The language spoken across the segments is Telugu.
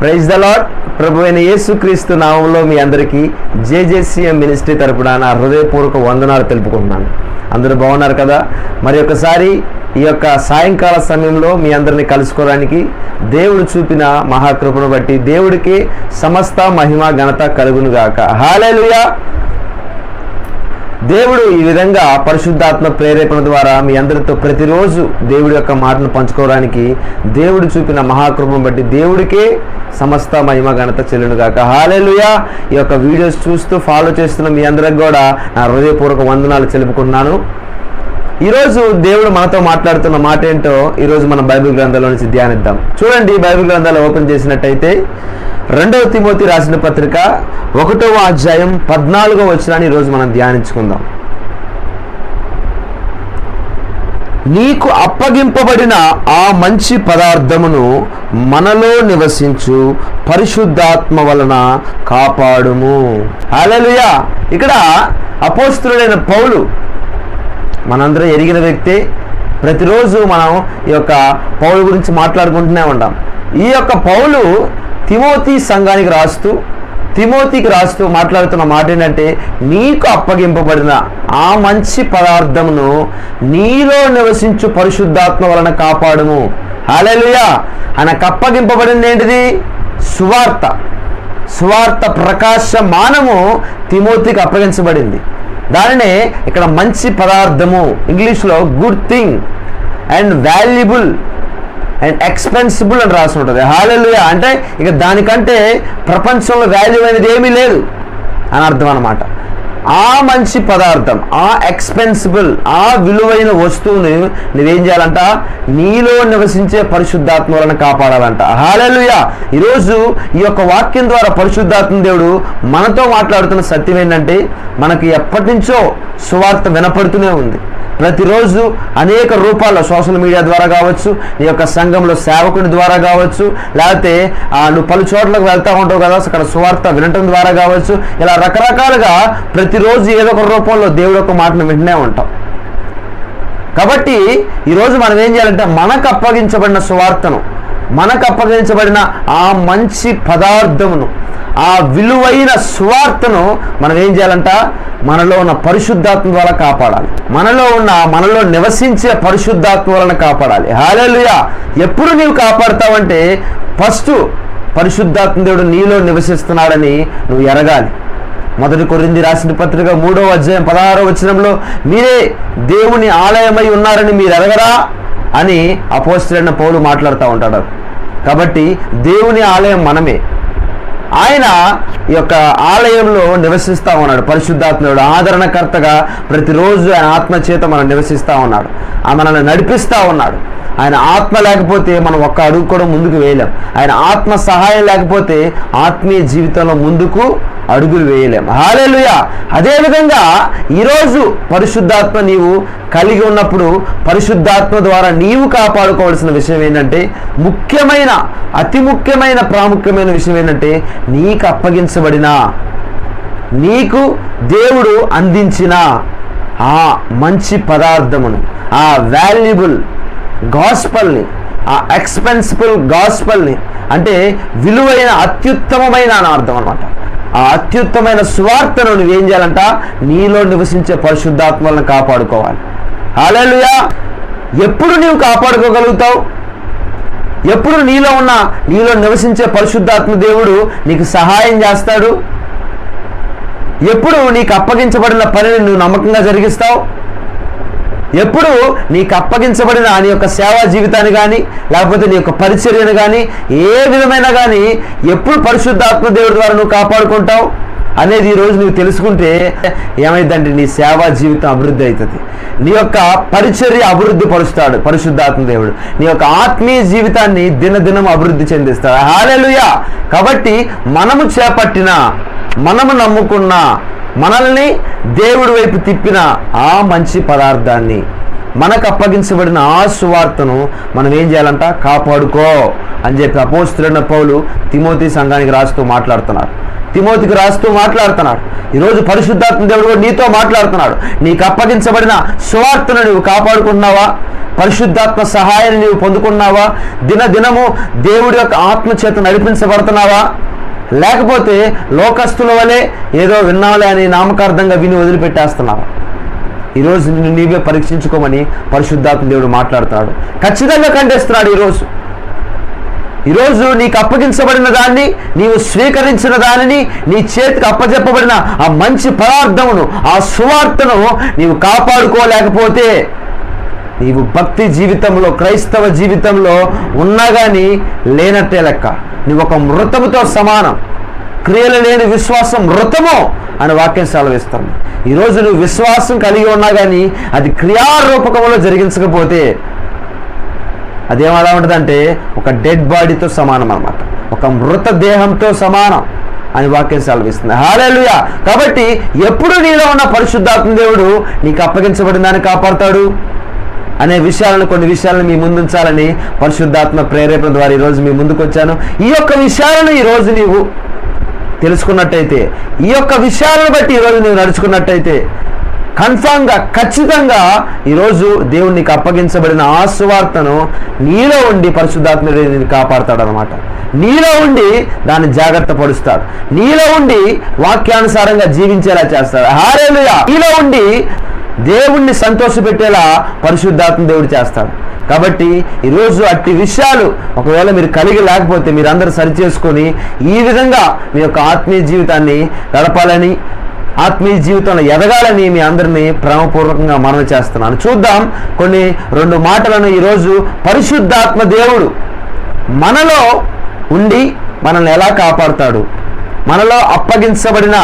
Praise the lord. ప్రభు అయిన యేసుక్రీస్తు నామంలో మీ అందరికీ జేజేసీఎం మినిస్ట్రీ తరపున నా హృదయపూర్వక వందనాలు తెలుపుకుంటున్నాను. అందరూ బాగున్నారు కదా? మరి ఒకసారి ఈ యొక్క సాయంకాల సమయంలో మీ అందరిని కలుసుకోవడానికి దేవుడు చూపిన మహాకృపను బట్టి దేవుడికి సమస్త మహిమ ఘనత కలుగును గాక. హల్లెలూయా. దేవుడు ఈ విధంగా పరిశుద్ధాత్మ ప్రేరేపణ ద్వారా మీ అందరితో ప్రతిరోజు దేవుడి యొక్క మాటను పంచుకోవడానికి దేవుడు చూపిన మహాకృపను బట్టి దేవుడికే సమస్త మహిమ ఘనత చెల్లునుగాక. హల్లెలూయా. ఈ యొక్క వీడియోస్ చూస్తూ ఫాలో చేస్తున్న మీ అందరికి కూడా నా హృదయపూర్వక వందనాలు తెలుపుకుంటున్నాను. ఈరోజు దేవుడు మనతో మాట్లాడుతున్న మాట ఏంటో ఈరోజు మనం బైబిల్ గ్రంథంలో నుంచి ధ్యానిద్దాం. చూడండి, బైబిల్ గ్రంథాలు ఓపెన్ చేసినట్టయితే 2వ తిమోతి రాసిన పత్రిక 1వ అధ్యాయం 14వ వచనాన్ని ఈరోజు మనం ధ్యానించుకుందాం. నీకు అప్పగింపబడిన ఆ మంచి పదార్థమును మనలో నివసించు పరిశుద్ధాత్మ వలన కాపాడుము. హల్లెలూయా. ఇక్కడ అపోస్తలుడైన పౌలు మనందరం ఎరిగిన వ్యక్తే. ప్రతిరోజు మనం ఈ యొక్క పౌలు గురించి మాట్లాడుకుంటూనే ఉంటాం. ఈ యొక్క పౌలు తిమోతికి రాస్తూ మాట్లాడుతున్న మాట ఏంటంటే, నీకు అప్పగింపబడిన ఆ మంచి పదార్థమును నీలో నివసించు పరిశుద్ధాత్మ వలన కాపాడుము. హల్లెలూయా. ఆయనకు అప్పగింపబడింది ఏంటిది? సువార్త ప్రకాశమానము తిమోతికి అప్పగించబడింది. దానినే ఇక్కడ మంచి పదార్థము, ఇంగ్లీష్లో good thing and valuable and expensible అని రాసి ఉంటుంది. హల్లెలూయా. అంటే ఇక దానికంటే ప్రపంచంలో వాల్యూ అనేది ఏమీ లేదు అని అర్థం అన్నమాట. ఆ మంచి పదార్థం, ఆ ఎక్స్పెన్సిబుల్, ఆ విలువైన వస్తువుని నువ్వేం చేయాలంట? నీలో నివసించే పరిశుద్ధాత్మ వలన కాపాడాలంట. హల్లెలూయా. ఈరోజు ఈ యొక్క వాక్యం ద్వారా పరిశుద్ధాత్మ దేవుడు మనతో మాట్లాడుతున్న సత్యం ఏంటంటే, మనకి ఎప్పటి నుంచో సువార్త వినపడుతూనే ఉంది. ప్రతిరోజు అనేక రూపాల్లో సోషల్ మీడియా ద్వారా కావచ్చు, నీ యొక్క సంఘంలో సేవకుని ద్వారా కావచ్చు, లేకపోతే నువ్వు పలు చోట్లకు వెళ్తూ ఉంటావు కదా, అక్కడ సువార్త వినటం ద్వారా కావచ్చు, ఇలా రకరకాలుగా ప్రతిరోజు ఏదో ఒక రూపంలో దేవుడు యొక్క మాటను వింటూనే ఉంటాం. కాబట్టి ఈరోజు మనం ఏం చేయాలంటే, మనకు అప్పగించబడిన సువార్తను, మనకు అప్పగించబడిన ఆ మంచి పదార్థమును, ఆ విలువైన సువార్తను మనం ఏం చేయాలంట? మనలో ఉన్న పరిశుద్ధాత్మ ద్వారా కాపాడాలి. మనలో నివసించే పరిశుద్ధాత్మ వలన కాపాడాలి. హల్లెలూయా. ఎప్పుడు నీవు కాపాడుతావంటే, ఫస్ట్ పరిశుద్ధాత్మ దేవుడు నీలో నివసిస్తున్నాడని నువ్వు ఎరగాలి. 1 కొరింథీ రాసిన పత్రిక 3వ అధ్యాయం 16వ వచనంలో, మీరే దేవుని ఆలయమై ఉన్నారని మీరు ఎరగరా అని అపోస్తలుడైన పౌలు మాట్లాడుతూ ఉంటాడు. కాబట్టి దేవుని ఆలయం మనమే. ఆయన ఈ యొక్క ఆలయంలో నివసిస్తూ ఉన్నాడు. పరిశుద్ధాత్ముడు ఆదరణకర్తగా ప్రతిరోజు ఆయన ఆత్మ చేత మనం నివసిస్తూ ఉన్నాడు. మనల్ని నడిపిస్తూ ఉన్నాడు. ఆయన ఆత్మ లేకపోతే మనం ఒక్క అడుగు కూడా ముందుకు వేయలేం. ఆయన ఆత్మ సహాయం లేకపోతే ఆత్మీయ జీవితంలో ముందుకు అడుగులు వేయలేం. హల్లెలూయా. అదేవిధంగా ఈరోజు పరిశుద్ధాత్మ నీవు కలిగి ఉన్నప్పుడు పరిశుద్ధాత్మ ద్వారా నీవు కాపాడుకోవాల్సిన విషయం ఏంటంటే, అతి ముఖ్యమైన ప్రాముఖ్యమైన విషయం ఏంటంటే, నీకు అప్పగించబడిన, నీకు దేవుడు అందించిన ఆ మంచి పదార్థమును, ఆ వాల్యుబుల్ గాస్పల్ని, ఆ ఎక్స్పెన్సిబుల్ గాస్పల్ని, అంటే విలువైన అత్యుత్తమమైన అని అర్థం అనమాట. ఆ అత్యుత్తమైన సువార్తను నువ్వేం చేయాలంట? నీలో నివసించే పరిశుద్ధాత్మలను కాపాడుకోవాలి. హల్లెలూయా. ఎప్పుడు నీవు కాపాడుకోగలుగుతావు? ఎప్పుడు నీలో నివసించే పరిశుద్ధాత్మ దేవుడు నీకు సహాయం చేస్తాడు? ఎప్పుడు నీకు అప్పగించబడిన పనిని నువ్వు నమ్మకంగా జరిగిస్తావు? ఎప్పుడు నీకు అప్పగించబడిన నీ యొక్క సేవా జీవితాన్ని కానీ, లేకపోతే నీ యొక్క పరిచర్యను కానీ, ఏ విధమైన కానీ ఎప్పుడు పరిశుద్ధాత్మ దేవుడి ద్వారా నువ్వు కాపాడుకుంటావు అనేది ఈరోజు నువ్వు తెలుసుకుంటే ఏమైందంటే, నీ సేవా జీవితం అభివృద్ధి అవుతుంది. నీ యొక్క పరిచర్య అభివృద్ధి పరుస్తాడు పరిశుద్ధాత్మ దేవుడు. నీ యొక్క ఆత్మీయ జీవితాన్ని దినదినం అభివృద్ధి చెందిస్తాడు. హల్లెలూయా. కాబట్టి మనము చేపట్టిన, మనము నమ్ముకున్న, మనల్ని దేవుడి వైపు తిప్పిన ఆ మంచి పదార్థాన్ని, మనకు అప్పగించబడిన ఆ సువార్తను మనం ఏం చేయాలంట? కాపాడుకో అని చెప్పి అపోస్తలుడైన పౌలు తిమోతి సంఘానికి రాస్తూ మాట్లాడుతున్నారు. తిమోతికి రాస్తూ మాట్లాడుతున్నాడు. ఈరోజు పరిశుద్ధాత్మ దేవుడు నీతో మాట్లాడుతున్నాడు. నీకు అప్పగించబడిన సువార్తను నువ్వు కాపాడుకుంటున్నావా? పరిశుద్ధాత్మ సహాయాన్ని నీవు పొందుకున్నావా? దినదినము దేవుడి యొక్క ఆత్మ చేత నడిపించబడుతున్నావా? లేకపోతే లోకస్తుల వలె ఏదో విన్నాలే అని నామకార్థంగా విని వదిలిపెట్టేస్తున్నావా? ఈరోజు నిన్ను నీవే పరీక్షించుకోమని పరిశుద్ధాత్మ దేవుడు మాట్లాడుతున్నాడు. ఖచ్చితంగా ఖండిస్తున్నాడు. ఈరోజు నీకు అప్పగించబడిన దాన్ని, నీవు స్వీకరించిన దానిని, నీ చేతికి అప్పచెప్పబడిన ఆ మంచి పదార్థమును, ఆ సువార్తను నీవు కాపాడుకోలేకపోతే నీవు భక్తి జీవితంలో, క్రైస్తవ జీవితంలో ఉన్నా కానీ లేనట్టే లెక్క. నువ్వు ఒక మృతముతో సమానం. క్రియలు లేని విశ్వాసం మృతము అని వాక్యం సెలవిస్తుంది. ఈరోజు నువ్వు విశ్వాసం కలిగి ఉన్నా కానీ అది క్రియారూపకంలో జరిగించకపోతే అదేమలా ఉంటుందంటే ఒక డెడ్ బాడీతో సమానం అన్నమాట, ఒక మృతదేహంతో సమానం అని వాక్యం సెలవిస్తుంది. హల్లెలూయా. కాబట్టి ఎప్పుడు నీలో ఉన్న పరిశుద్ధాత్మ దేవుడు నీకు అప్పగించబడిన దాన్ని కాపాడుతాడు అనే విషయాలను, కొన్ని విషయాలను మీ ముందుంచాలని పరిశుద్ధాత్మ ప్రేరేపణ ద్వారా ఈరోజు మీ ముందుకు వచ్చాను. ఈ యొక్క విషయాలను ఈరోజు నీవు తెలుసుకున్నట్టయితే, ఈ యొక్క విషయాలను బట్టి ఈరోజు నీవు నడుచుకున్నట్టయితే కన్ఫామ్గా, ఖచ్చితంగా ఈరోజు దేవుడు నీకు అప్పగించబడిన ఆ సువార్తను నీలో ఉండి పరిశుద్ధాత్మ నిన్ను కాపాడుతాడనమాట. నీలో ఉండి దాన్ని జాగ్రత్త పరుస్తాడు. నీలో ఉండి వాక్యానుసారంగా జీవించేలా చేస్తాడు. హల్లెలూయా. నీలో ఉండి దేవుణ్ణి సంతోషపెట్టేలా పరిశుద్ధాత్మ దేవుడు చేస్తాడు. కాబట్టి ఈరోజు అట్టి విషయాలు ఒకవేళ మీరు కలిగి లేకపోతే మీరందరూ సరిచేసుకొని ఈ విధంగా మీ యొక్క ఆత్మీయ జీవితాన్ని గడపాలని, ఆత్మీయ జీవితంలో ఎదగాలని మీ అందరినీ ప్రేమపూర్వకంగా మనవి చేస్తున్నాను. చూద్దాం కొన్ని 2 మాటలను. ఈరోజు పరిశుద్ధాత్మ దేవుడు మనలో ఉండి మనల్ని ఎలా కాపాడుతాడు, మనలో అప్పగించబడిన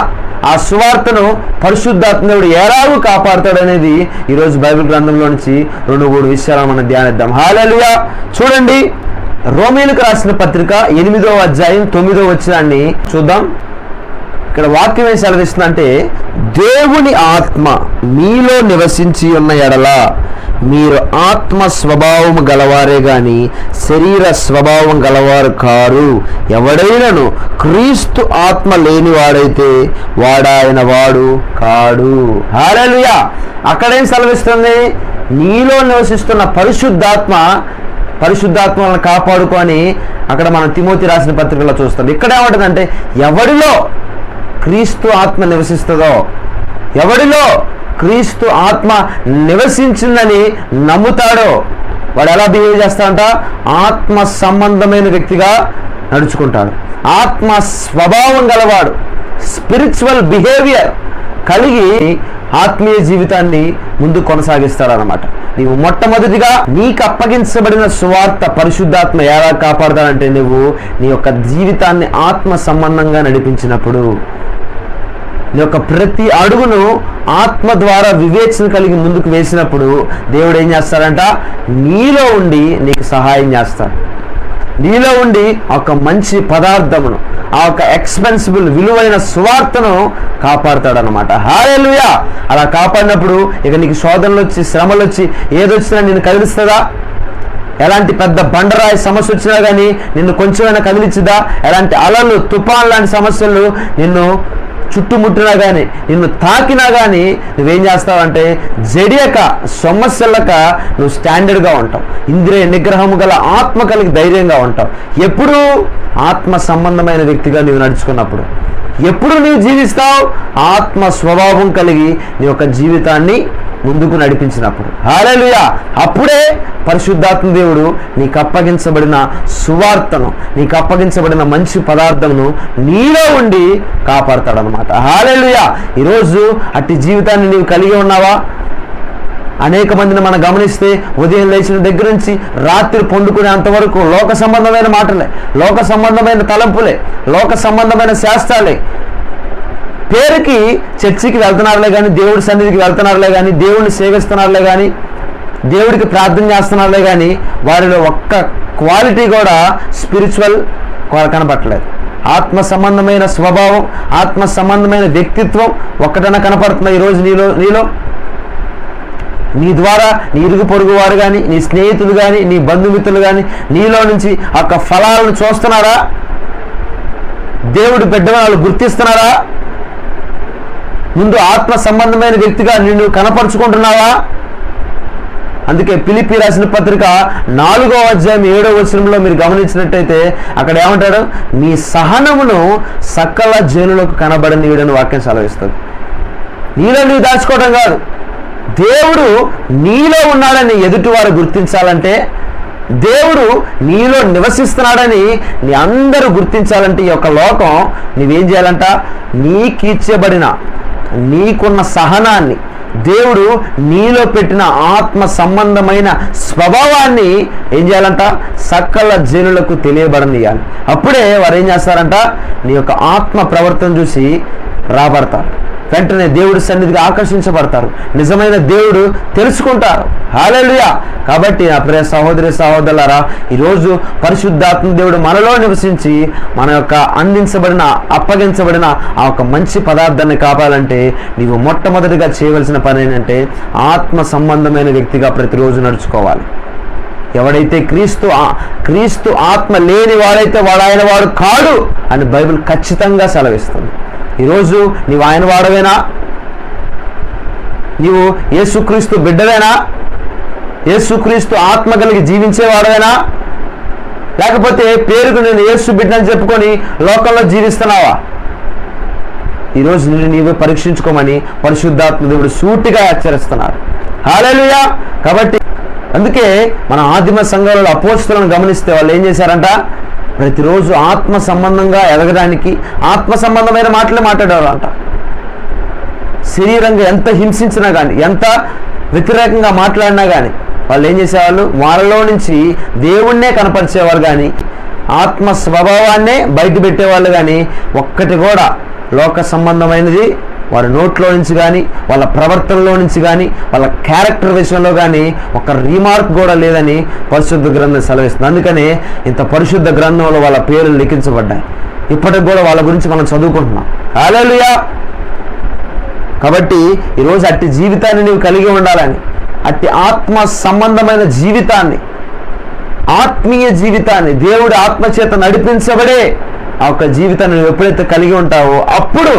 ఆ సువార్తను పరిశుద్ధాత్మ దేవుడు ఎలాగూ కాపాడుతాడు అనేది ఈరోజు బైబిల్ గ్రంథంలో నుంచి 2-3 విషయాలను మనం ధ్యానిద్దాం. హల్లెలూయా. చూడండి, రోమీయులకు రాసిన పత్రిక 8వ అధ్యాయం 9వ వచనాన్ని చూద్దాం. ఇక్కడ వాక్యం ఏం సెలవిస్తుందంటే, దేవుని ఆత్మ మీలో నివసించి ఉన్న ఎడల మీరు ఆత్మ స్వభావం గలవారే గాని శరీర స్వభావం గలవారు కారు. ఎవడైనను క్రీస్తు ఆత్మ లేనివాడైతే వాడాయన వాడు కాడు. హల్లెలూయా. అక్కడేం సెలవిస్తుంది? నీలో నివసిస్తున్న పరిశుద్ధాత్మలను కాపాడుకొని అక్కడ మనం తిమోతి రాసిన పత్రికలో చూస్తాం. ఇక్కడ ఏమంటుందంటే, ఎవడిలో క్రీస్తు ఆత్మ నివసిస్తుందో, ఎవడిలో క్రీస్తు ఆత్మ నివసించిందని నమ్ముతాడో వాడు ఎలా బిహేవ్ చేస్తాడంట? ఆత్మ సంబంధమైన వ్యక్తిగా నడుచుకుంటాడు. ఆత్మ స్వభావం గలవాడు, స్పిరిచువల్ బిహేవియర్ కలిగి ఆత్మీయ జీవితాన్ని ముందు కొనసాగిస్తాడనమాట. నీవు మొట్టమొదటిగా నీకు అప్పగించబడిన సువార్త పరిశుద్ధాత్మ ఎలా కాపాడతాడంటే, నువ్వు నీ యొక్క జీవితాన్ని ఆత్మ సంబంధంగా నడిపించినప్పుడు, నీ యొక్క ప్రతి అడుగును ఆత్మ ద్వారా వివేచన కలిగి ముందుకు వేసినప్పుడు దేవుడు ఏం చేస్తాడంట? నీలో ఉండి నీకు సహాయం చేస్తాడు. నీలో ఉండి ఒక మంచి పదార్థమును, ఆ ఒక ఎక్స్పెన్సిబుల్ విలువైన సువార్తను కాపాడుతాడనమాట. హల్లెలూయా. అలా కాపాడినప్పుడు ఇక నీకు శోధనలు వచ్చి, శ్రమలు వచ్చి, ఏదొచ్చినా నిన్ను కదిలిస్తుందా? ఎలాంటి పెద్ద బండరాయి సమస్య వచ్చినా కానీ నిన్ను కొంచెమైనా కదిలించుదా? ఎలాంటి అలలు, తుఫాన్ లాంటి సమస్యలు నిన్ను చుట్టుముట్టినా కానీ, నిన్ను తాకినా కానీ నువ్వేం చేస్తావంటే జడియక, సొమ్మశల్లక నువ్వు స్టాండర్డ్గా ఉంటావు. ఇంద్రియ నిగ్రహము గల ఆత్మ కలిగి ధైర్యంగా ఉంటావు. ఎప్పుడు ఆత్మ సంబంధమైన వ్యక్తిగా నువ్వు నడుచుకున్నప్పుడు, ఎప్పుడు నువ్వు జీవిస్తావు ఆత్మ స్వభావం కలిగి నీ యొక్క జీవితాన్ని ముందుకు నడిపించినప్పుడు. హల్లెలూయా. అప్పుడే పరిశుద్ధాత్మ దేవుడు నీకు అప్పగించబడిన సువార్తను, నీకు అప్పగించబడిన మంచి పదార్థమును నీలో ఉండి కాపాడతాడనమాట. హల్లెలూయా. ఈరోజు అట్టి జీవితాన్ని నీవు కలిగి ఉన్నావా? అనేక మందిని మనం గమనిస్తే ఉదయం లేచిన దగ్గర నుంచి రాత్రి పండుకునే అంతవరకు లోక సంబంధమైన మాటలే, లోక సంబంధమైన తలంపులే, లోక సంబంధమైన శాస్త్రాలే. పేరుకి చర్చికి వెళ్తున్నారులే కానీ, దేవుడి సన్నిధికి వెళ్తున్నారులే కానీ, దేవుడిని సేవిస్తున్నారులే కానీ, దేవుడికి ప్రార్థన చేస్తున్నారులే కానీ వారిలో ఒక్క క్వాలిటీ కూడా స్పిరిచువల్ కనపడలేదు. ఆత్మ సంబంధమైన స్వభావం, ఆత్మ సంబంధమైన వ్యక్తిత్వం ఒక్కటన్నా కనపడుతుందా ఈరోజు నీలో? నీ ద్వారా నీ ఇరుగు పొరుగు వారు కానీ, నీ స్నేహితులు కానీ, నీ బంధుమిత్రులు కానీ నీలో నుంచి ఆ ఫలాలను చూస్తున్నారా? దేవుడు బిడ్డ వాళ్ళు గుర్తిస్తున్నారా? ముందు ఆత్మ సంబంధమైన వ్యక్తిగా నిన్ను కనపరుచుకుంటున్నావా? అందుకే ఫిలిప్పీ రాసిన పత్రిక 4వ అధ్యాయం 7వ వచనంలో మీరు గమనించినట్టయితే అక్కడ ఏమంటాడు, మీ సహనమును సకల జనులకు కనబడనీయుడని వాక్యం సెలవిస్తుంది. నీలో నీవు దాచుకోవడం కాదు, దేవుడు నీలో ఉన్నాడని ఎదుటివారు గుర్తించాలంటే, దేవుడు నీలో నివసిస్తున్నాడని నీ అందరూ గుర్తించాలంటే ఈ యొక్క లోకం నువ్వేం చేయాలంట, నీకిచ్చబడిన నీకున్న సహనాన్ని, దేవుడు నీలో పెట్టిన ఆత్మ సంబంధమైన స్వభావాన్ని ఏం చేయాలంట, సకల జనులకు తెలియబడనియాలి. అప్పుడే వారు ఏం చేస్తారంట, నీ యొక్క ఆత్మ ప్రవర్తన చూసి రాబడతారు, వెంటనే దేవుడి సన్నిధికి ఆకర్షించబడతారు, నిజమైన దేవుడు తెలుసుకుంటారు. హల్లెలూయా. కాబట్టి నా ప్రియ సహోదరి సహోదరులారా, ఈరోజు పరిశుద్ధాత్మ దేవుడు మనలో నివసించి మన యొక్క అప్పగించబడిన ఆ ఒక మంచి పదార్థాన్ని కాపాలంటే నీవు మొట్టమొదటిగా చేయవలసిన పని ఏంటంటే ఆత్మ సంబంధమైన వ్యక్తిగా ప్రతిరోజు నడుచుకోవాలి. ఎవడైతే క్రీస్తు ఆత్మ లేని వాడైతే వాడు ఆయన వాడు కాడు అని బైబిల్ ఖచ్చితంగా సెలవిస్తుంది. ఈరోజు నీవు ఆయన వాడవేనా? నీవు యేసుక్రీస్తు బిడ్డవేనా? యేసుక్రీస్తు ఆత్మ కలిగి జీవించేవాడవేనా? లేకపోతే పేరుకు నేను యేసు బిడ్డని చెప్పుకొని లోకంలో జీవిస్తున్నావా? ఈరోజు నిన్ను నీవే పరీక్షించుకోమని పరిశుద్ధాత్మ దేవుడు సూటిగా హెచ్చరిస్తున్నారు. హల్లెలూయా. కాబట్టి అందుకే మన ఆదిమ సంఘాలలో అపోస్తలులను గమనిస్తే వాళ్ళు ఏం చేశారంట, ప్రతిరోజు ఆత్మ సంబంధంగా ఎదగడానికి ఆత్మ సంబంధమైన మాటలే మాట్లాడేవాళ్ళంట. శరీరంగా ఎంత హింసించినా కానీ, ఎంత వ్యతిరేకంగా మాట్లాడినా కానీ వాళ్ళు ఏం చేసేవాళ్ళు, వాళ్ళలో నుంచి దేవుణ్ణే కనపరిచేవారు కానీ ఆత్మ స్వభావాన్నే బయట పెట్టేవాళ్ళు కానీ ఒక్కటి కూడా లోక సంబంధమైనది వారి నోట్లో నుంచి కానీ వాళ్ళ ప్రవర్తనలో నుంచి కానీ వాళ్ళ క్యారెక్టర్ విషయంలో కానీ ఒక రీమార్క్ కూడా లేదని పరిశుద్ధ గ్రంథం సెలవిస్తుంది. అందుకనే ఇంత పరిశుద్ధ గ్రంథంలో వాళ్ళ పేర్లు లిఖించబడ్డాయి. ఇప్పటికి కూడా వాళ్ళ గురించి మనం చదువుకుంటున్నాం. హల్లెలూయా. కాబట్టి ఈరోజు అట్టి జీవితాన్ని నీవు కలిగి ఉండాలని, అట్టి ఆత్మ సంబంధమైన జీవితాన్ని, ఆత్మీయ జీవితాన్ని, దేవుడి ఆత్మచేత నడిపించబడే ఆ యొక్క జీవితాన్ని నువ్వు ఎప్పుడైతే కలిగి ఉంటావో అప్పుడు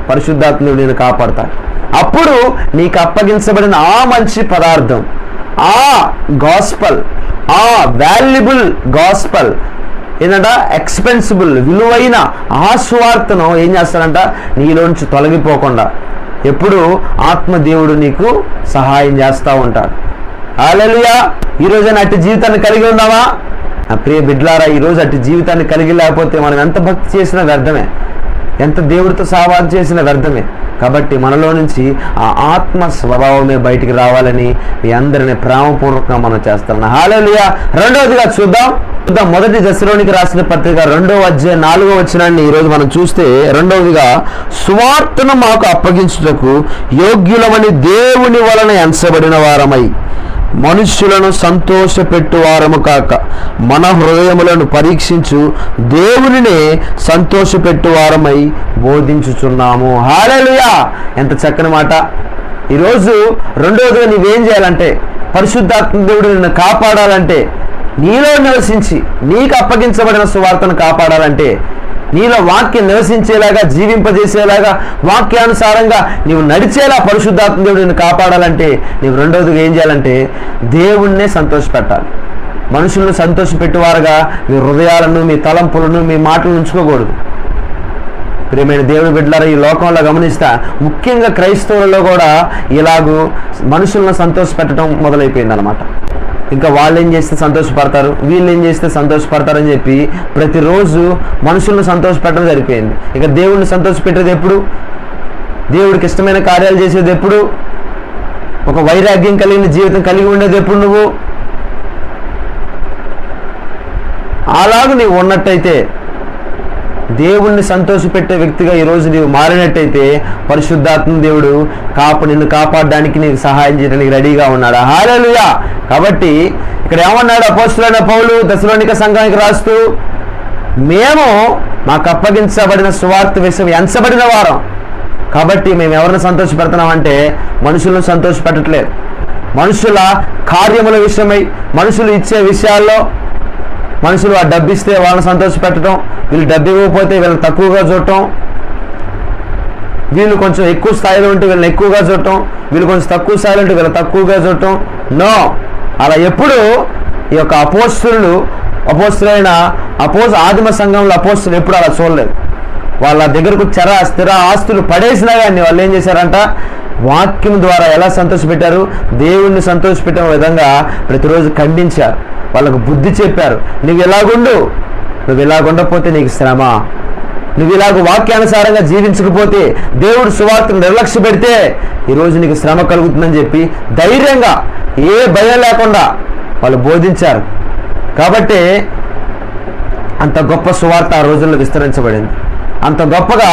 పరిశుద్ధాత్ముడు నేను కాపాడతాడు. అప్పుడు నీకు అప్పగించబడిన ఆ మంచి పదార్థం, ఆ గాస్పల్, ఆ వాల్యుబుల్ గాస్పల్ ఏంటంట, ఎక్స్పెన్సిబుల్ విలువైన ఆ సువార్తను ఏం చేస్తాడంట, నీలోంచి తొలగిపోకుండా ఎప్పుడు ఆత్మదేవుడు నీకు సహాయం చేస్తూ ఉంటాడు. హల్లెలూయా. ఈరోజు అట్టి జీవితాన్ని కలిగి ఉన్నావా? నా ప్రియ బిడ్డలారా, ఈరోజు అట్టి జీవితాన్ని కలిగి లేకపోతే మనం ఎంత భక్తి చేసినా వ్యర్థమే, ఎంత దేవుడితో సహవాసం చేసిన వ్యర్థమే. కాబట్టి మనలో నుంచి ఆ ఆత్మ స్వభావమే బయటికి రావాలని మీ అందరినీ ప్రేమపూర్వకంగా మనం చేస్తాం. హల్లెలూయా. రెండవదిగా చూద్దాం. మొదటి దశలోనికి రాసిన పత్రిక 2వ అధ్యాయం 4వ వచనాన్ని ఈరోజు మనం చూస్తే, రెండవదిగా సువార్తను మాకు అప్పగించుటకు యోగ్యులమని దేవుని వలన ఎంచబడిన వారమై మనుష్యులను సంతోషపెట్టువారము కాక మన హృదయములను పరీక్షించు దేవునినే సంతోషపెట్టువారమై బోధించుచున్నాము. హల్లెలూయా. ఎంత చక్కని మాట. ఈరోజు రెండవదిగా నీవేం చేయాలంటే, పరిశుద్ధాత్మ దేవుడు నిన్ను కాపాడాలంటే, నీలో నివసించి నీకు అప్పగించబడిన సువార్తను కాపాడాలంటే, నీలో వాక్యం నివసించేలాగా, జీవింపజేసేలాగా, వాక్యానుసారంగా నీవు నడిచేలా పరిశుద్ధాత్మ దేవుడు నిన్ను కాపాడాలంటే నీవు రెండవదిగా ఏం చేయాలంటే దేవుణ్ణే సంతోషపెట్టాలి. మనుషులను సంతోషపెట్టేవారుగా మీ హృదయాలను, మీ తలంపులను, మీ మాటలను ఉంచుకోకూడదు. ప్రియమైన దేవుని బిడ్డలారా, ఈ లోకంలో గమనిస్తా ముఖ్యంగా క్రైస్తవులలో కూడా ఇలాగూ మనుషులను సంతోషపెట్టడం మొదలైపోయింది అనమాట. ఇంకా వాళ్ళు ఏం చేస్తే సంతోషపడతారు, వీళ్ళు ఏం చేస్తే సంతోషపడతారని చెప్పి ప్రతిరోజు మనుషులను సంతోషపెట్టడం సరిపోయింది. ఇక దేవుడిని సంతోషపెట్టేది ఎప్పుడు? దేవుడికి ఇష్టమైన కార్యాలు చేసేది ఎప్పుడు? ఒక వైరాగ్యం కలిగిన జీవితం కలిగి ఉండేది ఎప్పుడు? నువ్వు అలాగూ నీవు ఉన్నట్టయితే, దేవుణ్ణి సంతోషపెట్టే వ్యక్తిగా ఈరోజు నీవు మారినట్టయితే పరిశుద్ధాత్మ దేవుడు నిన్ను కాపాడడానికి నీకు సహాయం చేయడానికి రెడీగా ఉన్నాడు. హల్లెలూయా. కాబట్టి ఇక్కడ ఏమన్నాడు అపోస్తలుడైన పౌలు దశలోనిక సంఘానికి రాస్తూ, మేము మాకు అప్పగించబడిన సువార్త విషయం ఎంచబడిన వారం. కాబట్టి మేము ఎవరిని సంతోషపెడుతున్నామంటే మనుషులను సంతోషపెట్టట్లేదు. మనుషుల కార్యముల విషయమై, మనుషులు ఇచ్చే విషయాల్లో, మనుషులు ఆ డబ్బు ఇస్తే వాళ్ళని సంతోషపెట్టడం, వీళ్ళు డబ్బు ఇవ్వకపోతే వీళ్ళని తక్కువగా చూడటం, వీళ్ళు కొంచెం ఎక్కువ స్థాయిలో ఉంటే వీళ్ళని ఎక్కువగా చూడటం, వీళ్ళు కొంచెం తక్కువ స్థాయిలో ఉంటే వీళ్ళు తక్కువగా చూడటం. నో, అలా ఎప్పుడు ఈ యొక్క అపోస్తులైన ఆదిమ సంఘంలో అపోస్తులు ఎప్పుడు అలా చూడలేదు. వాళ్ళ దగ్గరకు స్థిర ఆస్తులు పడేసినా కానీ వాళ్ళు ఏం చేశారంట, వాక్యం ద్వారా ఎలా సంతోషపెట్టారు, దేవుణ్ణి సంతోషపెట్టే విధంగా ప్రతిరోజు ఖండించారు, వాళ్ళకు బుద్ధి చెప్పారు. నువ్వు ఇలాగుండకపోతే నీకు శ్రమ, నువ్వు ఇలాగ వాక్యానుసారంగా జీవించకపోతే, దేవుడు సువార్తను నిర్లక్ష్య పెడితే ఈరోజు నీకు శ్రమ కలుగుతుందని చెప్పి ధైర్యంగా ఏ భయం లేకుండా వాళ్ళు బోధించారు. కాబట్టి అంత గొప్ప సువార్త ఆ రోజుల్లో విస్తరించబడింది. అంత గొప్పగా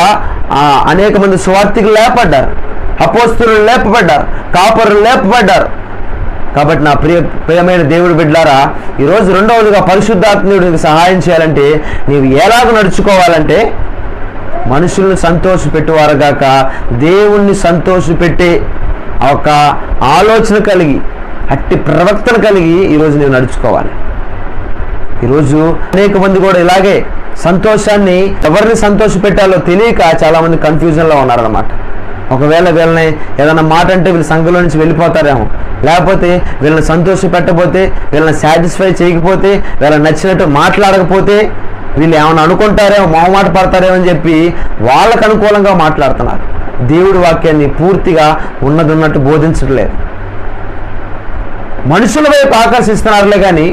అనేక మంది సువార్తికులు లేపబడ్డారు, అపోస్తులు లేపబడ్డారు, కాపరులు లేపబడ్డారు. కాబట్టి నా ప్రియమైన దేవుడి బిడ్డలారా, ఈరోజు రెండవదిగా పరిశుద్ధాత్ముడు నీకు సహాయం చేయాలంటే నీవు ఎలాగ నడుచుకోవాలంటే, మనుషులను సంతోషపెట్టేవారుగాక దేవుణ్ణి సంతోషపెట్టే ఒక ఆలోచన కలిగి, అట్టి ప్రవక్తన కలిగి ఈరోజు నీవు నడుచుకోవాలి. ఈరోజు అనేక మంది కూడా ఇలాగే సంతోషాన్ని ఎవరిని సంతోషపెట్టాలో తెలియక చాలామంది కన్ఫ్యూజన్లో ఉన్నారన్నమాట. ఒకవేళ వీళ్ళని ఏదైనా మాట అంటే వీళ్ళు సంఘంలో నుంచి వెళ్ళిపోతారేమో, లేకపోతే వీళ్ళని సంతోష పెట్టకపోతే, వీళ్ళని సాటిస్ఫై చేయకపోతే, వీళ్ళని నచ్చినట్టు మాట్లాడకపోతే వీళ్ళు ఏమైనా అనుకుంటారేమో, మొహమాట పడతారేమో అని చెప్పి వాళ్ళకు అనుకూలంగా మాట్లాడుతున్నారు. దేవుడి వాక్యాన్ని పూర్తిగా ఉన్నట్టు బోధించట్లేదు. మనుషుల వైపు ఆకర్షిస్తున్నారులే కానీ,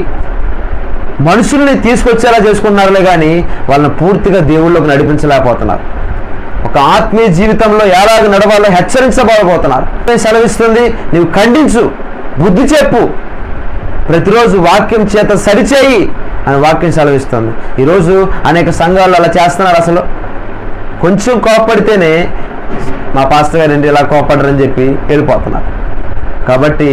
మనుషుల్ని తీసుకొచ్చేలా చేసుకున్నారులే కానీ వాళ్ళని పూర్తిగా దేవుళ్ళలోకి నడిపించలేకపోతున్నారు. ఒక ఆత్మీయ జీవితంలో ఎలాగ నడవాలో హెచ్చరించబోతున్నారు. సెలవిస్తుంది, నీవు ఖండించు, బుద్ధి చెప్పు, ప్రతిరోజు వాక్యం చేత సరిచేయి అని వాక్యం సెలవిస్తుంది. ఈరోజు అనేక సంఘాలు అలా చేస్తున్నారు. అసలు కొంచెం కోపడితేనే మా పాస్టర్ గారు ఇలా కోపడరని చెప్పి వెళ్ళిపోతున్నారు. కాబట్టి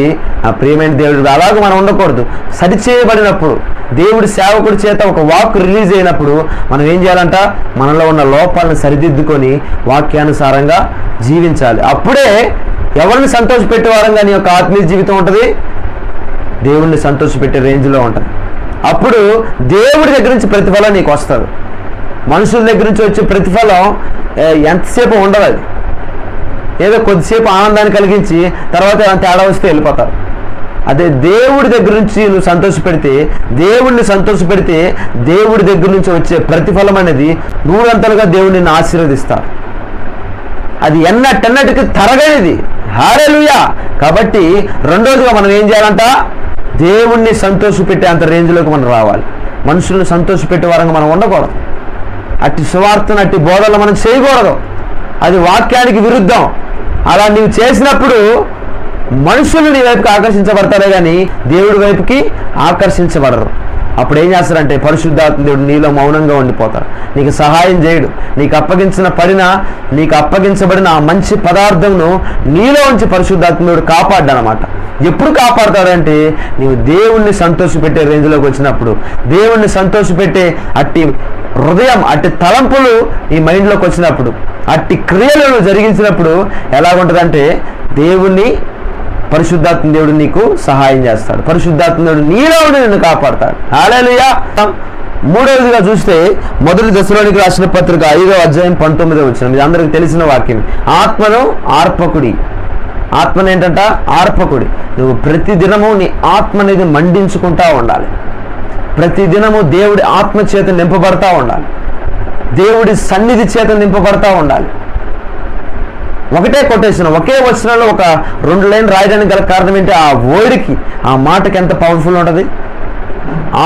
ఆ ప్రియమైన దేవుడు అలాగ మనం ఉండకూడదు. సరిచేయబడినప్పుడు, దేవుడి సేవకుడి చేత ఒక వాక్ రిలీజ్ అయినప్పుడు మనం ఏం చేయాలంట, మనలో ఉన్న లోపాలను సరిదిద్దుకొని వాక్యానుసారంగా జీవించాలి. అప్పుడే ఎవరిని సంతోషపెట్టే వారంగా నీ యొక్క ఆత్మీయ జీవితం ఉంటుంది, దేవుణ్ణి సంతోషపెట్టే రేంజ్లో ఉంటుంది. అప్పుడు దేవుడి దగ్గర నుంచి ప్రతిఫలం నీకు వస్తుంది. మనుషుల దగ్గర నుంచి వచ్చే ప్రతిఫలం ఎంతసేపు ఉండదు. అది ఏదో కొద్దిసేపు ఆనందాన్ని కలిగించి తర్వాత తేడా వస్తే వెళ్ళిపోతారు. అదే దేవుడి దగ్గర నుంచి నువ్వు సంతోషపెడితే, దేవుడిని సంతోషపెడితే దేవుడి దగ్గర నుంచి వచ్చే ప్రతిఫలం అనేది నూరంతలుగా దేవుడిని ఆశీర్వదిస్తారు. అది ఎన్నటికి తరగనిది. హల్లెలూయా. కాబట్టి రెండోదిగా మనం ఏం చేయాలంట, దేవుణ్ణి సంతోషపెట్టే అంత రేంజ్లోకి మనం రావాలి. మనుషులను సంతోషపెట్టే వారంగా మనం ఉండకూడదు. అట్టి సువార్తను, అట్టి బోధనలు మనం చేయకూడదు. అది వాక్యానికి విరుద్ధం. అలా నీవు చేసినప్పుడు మనుషులు నీ వైపుకి ఆకర్షించబడతారే కానీ దేవుడి వైపుకి ఆకర్షించబడరు. అప్పుడు ఏం చేస్తారంటే పరిశుద్ధాత్మ దేవుడు నీలో మౌనంగా ఉండిపోతారు. నీకు సహాయం చేయడు. నీకు అప్పగించబడిన ఆ మంచి పదార్థంను నీలో ఉంచి పరిశుద్ధాత్మ దేవుడు కాపాడ్డనమాట. ఎప్పుడు కాపాడతాడంటే నీవు దేవుణ్ణి సంతోషపెట్టే రేంజ్లోకి వచ్చినప్పుడు, దేవుణ్ణి సంతోషపెట్టే అట్టి హృదయం, అట్టి తలంపులు నీ మైండ్లోకి వచ్చినప్పుడు, అట్టి క్రియలను జరిగించినప్పుడు ఎలాగుంటుందంటే దేవుణ్ణి పరిశుద్ధాత్మ దేవుడు నీకు సహాయం చేస్తాడు. పరిశుద్ధాత్మ దేవుడు నీలో ఉండి నిన్ను కాపాడతాడు. హల్లెలూయా. మూడవదిగా చూస్తే మొదటి దశలోనికి రాసిన పత్రిక 5వ అధ్యాయం 19వ వచనం, ఇది అందరికి తెలిసిన వాక్యం. ఆత్మను ఆర్పకుడి. ఆత్మను ఏంటంట, ఆర్పకుడి. నువ్వు ప్రతిదినము నీ ఆత్మ అనేది మండించుకుంటా ఉండాలి. ప్రతిదినము దేవుడి ఆత్మ చేత నింపబడతా ఉండాలి. దేవుడి సన్నిధి చేత నింపబడతా ఉండాలి. ఒకటే కొటేషన్, ఒకే వచనంలో ఒక 2 లైన్ రాయడానికి గల కారణం ఏంటి, ఆ వర్డ్కి, ఆ మాటకి ఎంత పవర్ఫుల్ ఉంటుంది.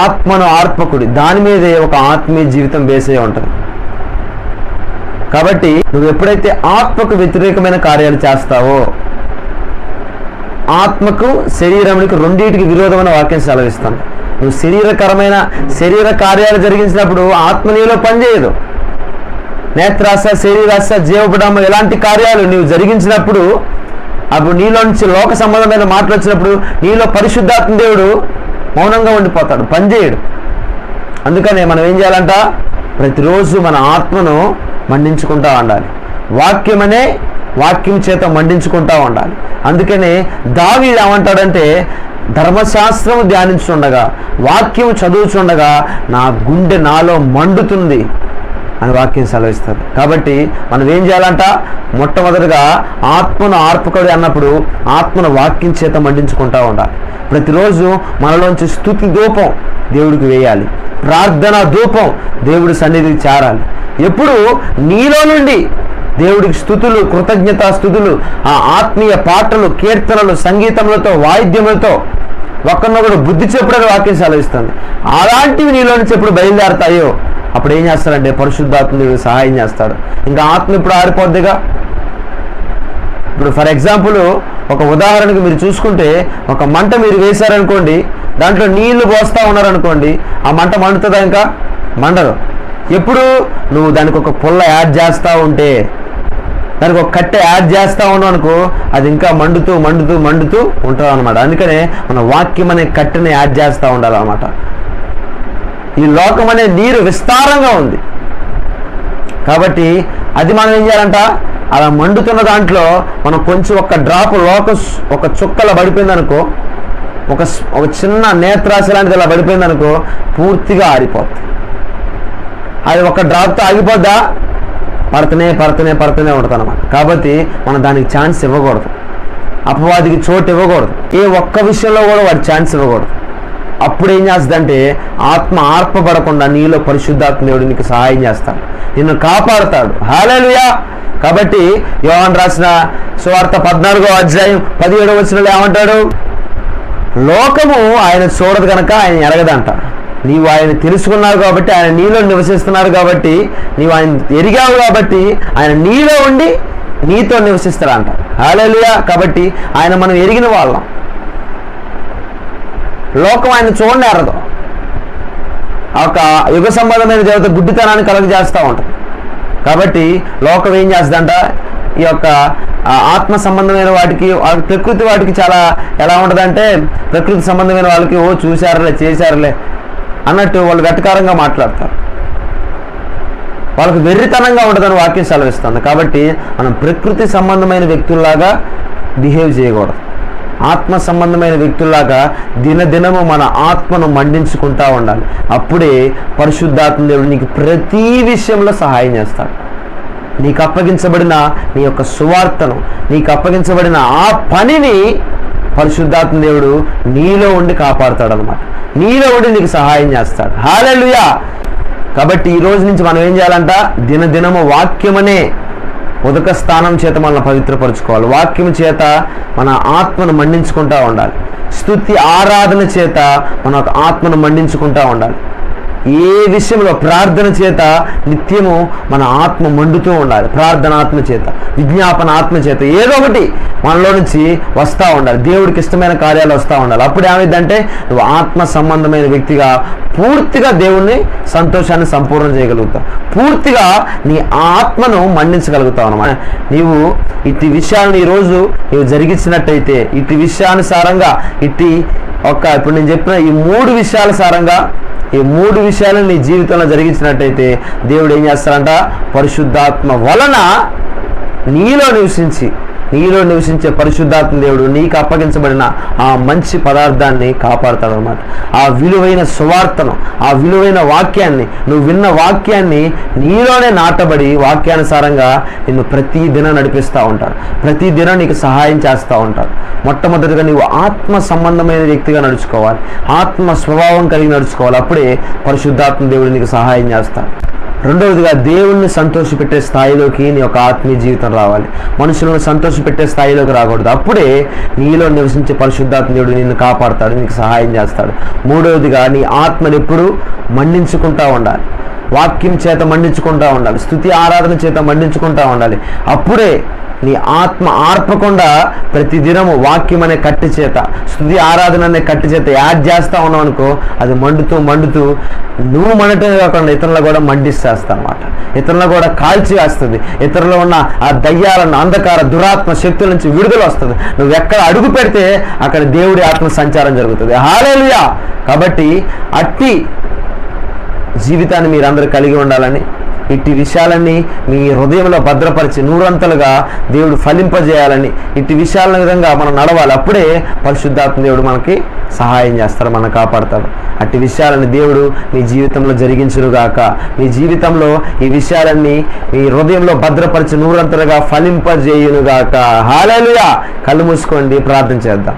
ఆత్మను ఆర్పకుడి, దాని మీదే ఒక ఆత్మీయ జీవితం బేస్ అయి ఉంటుంది. కాబట్టి నువ్వు ఎప్పుడైతే ఆత్మకు వ్యతిరేకమైన కార్యాలు చేస్తావో, ఆత్మకు శరీరానికి రెండింటికి విరోధమైన వాక్యం సెలవిస్తాను. నువ్వు శరీర కార్యాలు జరిగించినప్పుడు ఆత్మ నీలో పనిచేయదు. నేత్రాశ, శరీరాశ, జీవపడమ ఇలాంటి కార్యాలు నీవు జరిగించినప్పుడు, అప్పుడు నీలో నుంచి లోక సంబంధమైన మాటలు వచ్చినప్పుడు నీలో పరిశుద్ధాత్మ దేవుడు మౌనంగా ఉండిపోతాడు, పనిచేయడు. అందుకనే మనం ఏం చేయాలంట, ప్రతిరోజు మన ఆత్మను మండించుకుంటా ఉండాలి. వాక్యం చేత మండించుకుంటా ఉండాలి. అందుకనే దావీదు ఏమంటాడంటే, ధర్మశాస్త్రం ధ్యానించుండగా, వాక్యం చదువుచుండగా నా గుండె నాలో మండుతుంది. అని వాక్యం సెలవిస్తారు. కాబట్టి మనం ఏం చేయాలంట? మొట్టమొదటిగా ఆత్మను ఆర్పకుడి అన్నప్పుడు ఆత్మను వాక్యం చేత మండించుకుంటూ ఉండాలి. ప్రతిరోజు మనలోంచి స్తుతి ధూపం దేవుడికి వేయాలి, ప్రార్థనా ధూపం దేవుడి సన్నిధికి చేరాలి. ఎప్పుడు నీలో నుండి దేవుడికి స్తుతులు, కృతజ్ఞతా స్తుతులు, ఆ ఆత్మీయ పాటలు, కీర్తనలు, సంగీతములతో, వాయిద్యములతో ఒకరినొకడు బుద్ధి చెప్పుడని వాక్యం సెలవిస్తుంది. అలాంటివి నీలో నుంచి ఎప్పుడు బయలుదేరతాయో అప్పుడు ఏం చేస్తాడంటే పరిశుద్ధాత్మ దేవుడు సహాయం చేస్తాడు. ఇంకా ఆత్మ ఇప్పుడు ఆరిపోద్దిగా. ఇప్పుడు ఫర్ ఎగ్జాంపుల్ ఒక ఉదాహరణకు మీరు చూసుకుంటే, ఒక మంట మీరు వేశారనుకోండి, దాంట్లో నీళ్లు పోస్తూ ఉన్నారనుకోండి, ఆ మంట మండుతుందా? ఇంకా మండదు. ఎప్పుడు నువ్వు దానికి ఒక పుల్ల యాడ్ చేస్తూ ఉంటే, దానికి ఒక కట్టె యాడ్ చేస్తూ ఉన్నావు అనుకో, అది ఇంకా మండుతూ మండుతూ మండుతూ ఉంటుంది అనమాట. అందుకనే మన వాక్యం అనే కట్టెని యాడ్ చేస్తూ ఉండాలన్నమాట. ఈ లోకం అనే నీరు విస్తారంగా ఉంది కాబట్టి అది మనం ఏం చేయాలంట? అలా మండుతున్న దాంట్లో మనం కొంచెం ఒక డ్రాప్ ఒక చుక్కలా పడిపోయింది అనుకో, ఒక చిన్న నేత్రాశ లాంటిది అలా పడిపోయింది అనుకో, పూర్తిగా ఆరిపోతుంది. అది ఒక డ్రాప్తో ఆగిపోద్దా? పడుతూనే ఉంటుంది అన్నమాట. కాబట్టి మనం దానికి ఛాన్స్ ఇవ్వకూడదు, అపవాదికి చోటు ఇవ్వకూడదు, ఏ ఒక్క విషయంలో కూడా వాడి ఛాన్స్ ఇవ్వకూడదు. అప్పుడు ఏం చేస్తుందంటే ఆత్మ ఆర్పబడకుండా నీలో పరిశుద్ధాత్మ దేవుడు నీకు సహాయం చేస్తాడు, నిన్ను కాపాడుతాడు. హల్లెలూయా. కాబట్టి యోహాను రాసిన సువార్త 14వ అధ్యాయం 17వ వచనంలో ఏమంటాడు? లోకము ఆయన చూడదు కనుక ఆయన ఎరగదంట. నీవు ఆయన తెలుసుకున్నావు కాబట్టి, ఆయన నీలో నివసిస్తున్నాడు కాబట్టి, నీవు ఆయన ఎరిగావు కాబట్టి ఆయన నీలో ఉండి నీతో నివసిస్తాడంట. హల్లెలూయా. కాబట్టి ఆయన మనం ఎరిగిన వాళ్ళం. లోకం ఆయన చూడండి ఎరదు. ఒక యుగ సంబంధమైన దేవత గుడ్డితనాన్ని కలుగజేస్తూ ఉంటుంది. కాబట్టి లోకం ఏం చేస్తుందంట? ఈ యొక్క ఆత్మ సంబంధమైన వాటికి, ప్రకృతి వాటికి చాలా ఎలా ఉంటుందంటే, ప్రకృతి సంబంధమైన వాళ్ళకి ఓ చూశారులే చేశారులే అన్నట్టు వాళ్ళు వెటకారంగా మాట్లాడతారు. వాళ్ళకి వెర్రితనంగా ఉంటుందని వాక్యం సెలవిస్తుంది. కాబట్టి మనం ప్రకృతి సంబంధమైన వ్యక్తుల్లాగా బిహేవ్ చేయకూడదు. ఆత్మ సంబంధమైన వ్యక్తుల్లాగా దినదినము మన ఆత్మను మండించుకుంటూ ఉండాలి. అప్పుడే పరిశుద్ధాత్మ దేవుడు నీకు ప్రతి విషయంలో సహాయం చేస్తాడు. నీకు అప్పగించబడిన నీ యొక్క సువార్తను, నీకు అప్పగించబడిన ఆ పనిని పరిశుద్ధాత్మ దేవుడు నీలో ఉండి కాపాడుతాడు అనమాట. నీలో ఉండి నీకు సహాయం చేస్తాడు. హల్లెలూయా. కాబట్టి ఈ రోజు నుంచి మనం ఏం చేయాలంట? దినదినము వాక్యమనే ఉదక స్థానం చేత మనల్ని పవిత్రపరచుకోవాలి. వాక్యం చేత మన ఆత్మను మండించుకుంటూ ఉండాలి. స్తుతి ఆరాధన చేత మన ఆత్మను మండించుకుంటూ ఉండాలి. ఏ విషయంలో ప్రార్థన చేత నిత్యము మన ఆత్మ మండుతూ ఉండాలి. ప్రార్థన ఆత్మ చేత, విజ్ఞాపన ఆత్మ చేత ఏదో ఒకటి మనలో నుంచి వస్తూ ఉండాలి. దేవుడికి ఇష్టమైన కార్యాలు వస్తూ ఉండాలి. అప్పుడు ఏమైందంటే నువ్వు ఆత్మ సంబంధమైన వ్యక్తిగా పూర్తిగా దేవుణ్ణి సంతోషాన్ని సంపూర్ణం చేయగలుగుతావు. పూర్తిగా నీ ఆత్మను మండించగలుగుతావు అన్నమాట. నీవు ఇట్టి విషయాలను ఈరోజు నీవు జరిగించినట్టయితే, ఇట్టి విషయానుసారంగా, ఇప్పుడు నేను చెప్పిన ఈ 3 విషయాల సారంగా, ఈ 3 విషయాలను నీ జీవితంలో జరిగించినట్టయితే దేవుడు ఏం చేస్తాడంట? పరిశుద్ధాత్మ వలన నీలో నివసించే పరిశుద్ధాత్మ దేవుడు నీకు అప్పగించబడిన ఆ మంచి పదార్థాన్ని కాపాడుతాడు అనమాట. ఆ విలువైన సువార్తను, ఆ విలువైన వాక్యాన్ని, నువ్వు విన్న వాక్యాన్ని నీలోనే నాటబడి వాక్యానుసారంగా నిన్ను ప్రతి దినం నడిపిస్తూ ఉంటాడు. ప్రతి దినం నీకు సహాయం చేస్తూ ఉంటాడు. మొట్టమొదటిగా నీవు ఆత్మ సంబంధమైన వ్యక్తిగా నడుచుకోవాలి, ఆత్మ స్వభావం కలిగి నడుచుకోవాలి. అప్పుడే పరిశుద్ధాత్మ దేవుడు నీకు సహాయం చేస్తాడు. రెండవదిగా దేవుణ్ణి సంతోషపెట్టే స్థాయిలోకి నీ యొక్క ఆత్మీయ జీవితం రావాలి. మనుషులను సంతోషపెట్టే స్థాయిలోకి రాకూడదు. అప్పుడే నీలో నివసించే పరిశుద్ధాత్మ దేవుడు నిన్ను కాపాడుతాడు, నీకు సహాయం చేస్తాడు. మూడవదిగా నీ ఆత్మను ఎప్పుడు మండించుకుంటూ ఉండాలి. వాక్యం చేత మండించుకుంటూ ఉండాలి, స్తుతి ఆరాధన చేత మండించుకుంటూ ఉండాలి. అప్పుడే నీ ఆత్మ ఆర్పకుండా ప్రతిదినము వాక్యం అనే కట్టి చేత, స్తుతి ఆరాధన అనే కట్టి చేత యాడ్ చేస్తూ ఉన్నావు అనుకో, అది మండుతూ నువ్వు మండటమే కాకుండా ఇతరులను కూడా మండిస్తేస్తా అన్నమాట. ఇతరులను కూడా కాల్చి వేస్తుంది. ఇతరులో ఉన్న ఆ దయ్యాలను, అంధకార దురాత్మ శక్తుల నుంచి విడుదల వస్తుంది. నువ్వు ఎక్కడ అడుగు పెడితే అక్కడ దేవుడి ఆత్మ సంచారం జరుగుతుంది. హల్లెలూయా. కాబట్టి అట్టి జీవితాన్ని మీరందరూ కలిగి ఉండాలని, ఇట్టి విషయాలన్నీ మీ హృదయంలో భద్రపరిచి నూరంతలుగా దేవుడు ఫలింపజేయాలని, ఇట్టి విషయాల విధంగా మనం నడవాలి. అప్పుడే పరిశుద్ధాత్మ దేవుడు మనకి సహాయం చేస్తారు, మనం కాపాడతాడు. అట్టి విషయాలని దేవుడు మీ జీవితంలో జరిగించునుగాక. మీ జీవితంలో ఈ విషయాలన్నీ మీ హృదయంలో భద్రపరిచి నూరంతలుగా ఫలింపజేయునుగాక. హల్లెలూయా. కళ్ళు మూసుకోండి, ప్రార్థన చేద్దాం.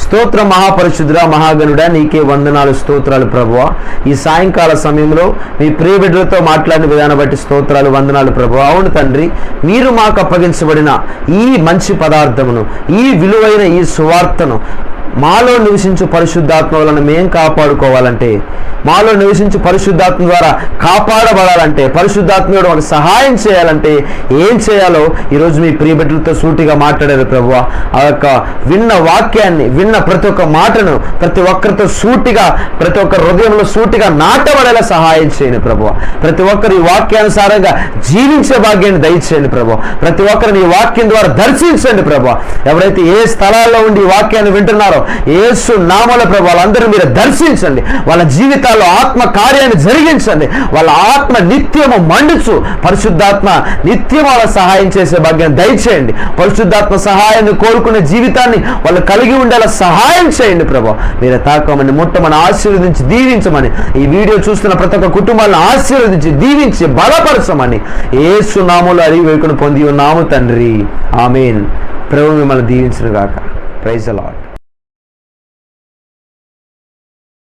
స్తోత్రం మహాపరిశుద్ధుడా, మహాగణుడా, నీకే వందనాలు, స్తోత్రాలు ప్రభువా. ఈ సాయంకాల సమయంలో మీ ప్రియ బిడ్డలతో మాట్లాడిన విధానం బట్టి స్తోత్రాలు, వందనాలు ప్రభువా. అవును తండ్రి, మీరు మాకు అప్పగించబడిన ఈ మంచి పదార్థమును, ఈ విలువైన ఈ సువార్తను మాలో నివసించు పరిశుద్ధాత్మ వలన మేం కాపాడుకోవాలంటే, మాలో నివసించు పరిశుద్ధాత్మ ద్వారా కాపాడబడాలంటే, పరిశుద్ధాత్మడు మనకు సహాయం చేయాలంటే ఏం చేయాలో ఈరోజు మీ ప్రియ బిడ్డలతో సూటిగా మాట్లాడారు ప్రభువా. ఆ యొక్క విన్న వాక్యాన్ని, విన్న ప్రతి ఒక్క మాటను ప్రతి ఒక్కరితో సూటిగా, ప్రతి ఒక్క హృదయంలో సూటిగా నాటబడేలా సహాయం చేయండి ప్రభువా. ప్రతి ఒక్కరు ఈ వాక్యానుసారంగా జీవించే భాగ్యాన్ని దయచేయండి ప్రభువా. ప్రతి ఒక్కరిని ఈ వాక్యం ద్వారా దర్శించండి ప్రభువా. ఎవరైతే ఏ స్థలాల్లో ఉండి ఈ వాక్యాన్ని వింటున్నారో యేసు నామములో ప్రభువా, వాళ్ళందరూ మీరు దర్శించండి. వాళ్ళ జీవితాల్లో ఆత్మ కార్యాన్ని జరిగించండి. వాళ్ళ ఆత్మ నిత్యము మండుచు, పరిశుద్ధాత్మ నిత్యం వాళ్ళ సహాయం చేసే భాగ్యాన్ని దయచేయండి. పరిశుద్ధాత్మ సహాయాన్ని కోరుకునే జీవితాన్ని వాళ్ళు కలిగి ఉండేలా సహాయం చేయండి ప్రభువా. మీరు తాకమని, ముట్టమని, ఆశీర్వదించి దీవించమని, ఈ వీడియో చూస్తున్న ప్రతి ఒక్క కుటుంబాలను ఆశీర్వదించి దీవించి బలపరచమని యేసు నామములో అడిగి వేడుకొని పొంది ఉన్నాము తండ్రి. ఆమేన్. ప్రభువు మిమ్మల్ని దీవించును గాక. Praise the lord.